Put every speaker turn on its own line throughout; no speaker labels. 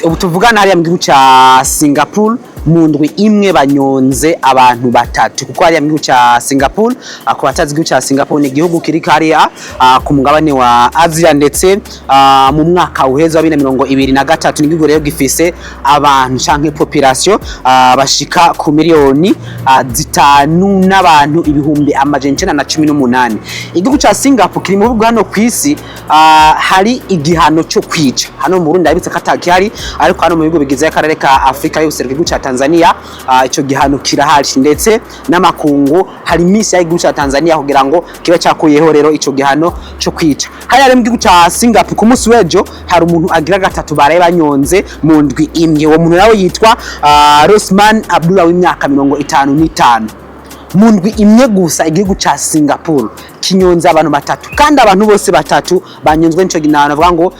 ubu tuvugana hariya mu gihugu ca Singapore mu ndwi imwe banyonze abantu batatu, kuko hariya mu gihugu ca Singapore ku batazi igihugu ca Singapore ni igihugu kiri hariya ku mugabane wa Asia, ndetse mu mwaka uheze wa 2023 ni igihugu rero gifise abantu canke population bashika ku miliyoni zitanu n'abantu ibihumbi amajana 918. Igihugu ca Singapore kiri mu bihugu hano kwisi hari igihano cyo kwica. Hano mu Burundi abitse katakihari, ariko hano mu bihugu bigize akarere ka Afrika y'ubuseruko igihugu ca Tanzania ico gihano kirahari, ndetse n'amakungu hari imisi y'igihugu ca Tanzania kugira ngo kibe cyakuyeho rero ico gihano cyo kwica. Hariya rero mu gihugu ca Singapore ku munsi w'ejo hari umuntu agira gatatu baraye banyonze mu ndwi imwe. Uwo muntu nawe yitwa Rosman Abdullah w'imyaka 55. Mu ndwi imwe gusa igihugu ca Singapore kinyonza abantu batatu, kandi abantu bose batatu banyonzwe n'ico ginano avuga ngo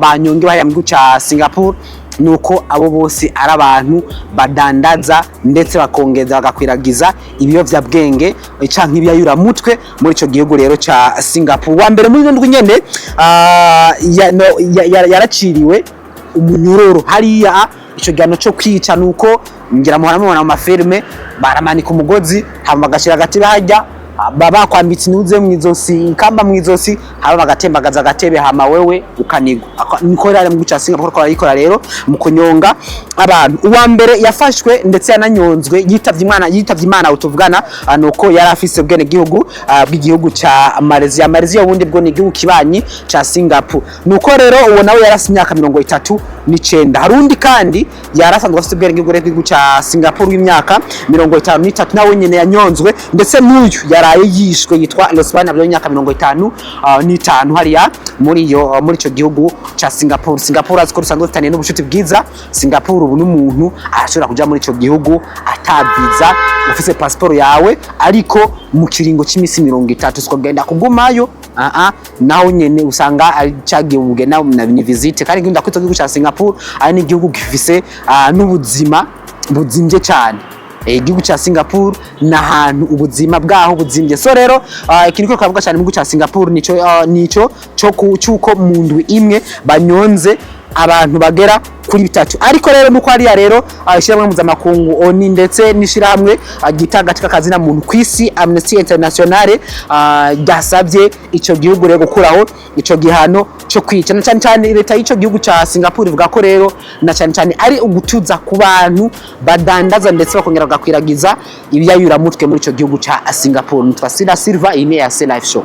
banyonge hariya mu gihugu ca Singapore, nuko abo bose ari abantu badandaza ndetse bakongeza bagakwiragiza ibiyovyabwenge canke ibiyayura mutwe muri ico gihugu rero ca Singapore. Wa mbere muri ndwi nyene yaraciriwe umunyororo hariya ico gihano cyo kwica, nuko ngira muhora mubona mu mafilme baramanika umugozi hama bagashira agati bahajya baba kwambitse inuze mwizosi kamba mwizosi haba bagatembagaza agatebe hama wewe ukanigwa. Niko rero mu gihugu ca Singapore ko arayikora rero mu kunyonga abantu. Uwa mbere yafashwe ndetse yananyonzwe yitavye Imana utuvugana, nuko yari afise ubwene gihugu bw'igihugu ca Malaysia. Malaysia ubundi bwo ni igihugu kibanyi ca Singapore, nuko rero uwo nawe yarasi imyaka 39. Hari undi kandi yarasanzwe afite ubwene gihugu ca Singapore w'imyaka 53 nawe nyene yanyonzwe, ndetse n'uyu yaraye yishwe yitwa Rosman Abdullah w'imyaka 55 hariya muri ico gihugu ca Singapore. Singapore aziko rusanzwe rutaniye n'ubushuti bwiza. Singapore ubu n'umuntu arashobora kuja muri ico gihugu atabiza ufise passport yawe, ariko mu kiringo c'imisi 30 siko genda kugumayo naho nyene usanga cagiye umugena na visite. Kandi ngunda kwito gihugu ca Singapore ari ni igihugu gifise n'ubuzima buzimvye cyane. Igihugu ca Singapore nahantu ubuzima bwaho buzimvye. So rero ikintu ko kavuga cyane mu gihugu ca Singapore nico cyuko mu ndwi imwe banyonze abantu bagera kuri bitatu. Ariko rero nuko hariya rero ishiramwe mpuzamakungu ONU ndetse n'ishiramwe gitanga kazi na muntu kwisi Amnesty International gasabye ico gihugu rero gukuraho ico gihano cyo kwica. Na cyane leta y'ico gihugu ca Singapore ivuga ko rero na cyane ari ugutuza ku bantu badandaza ndetse bakongera bagakwiragiza ibiyayura mutwe muri ico gihugu ca Singapore. Nitwa Sila Silva, ine ya Live Show.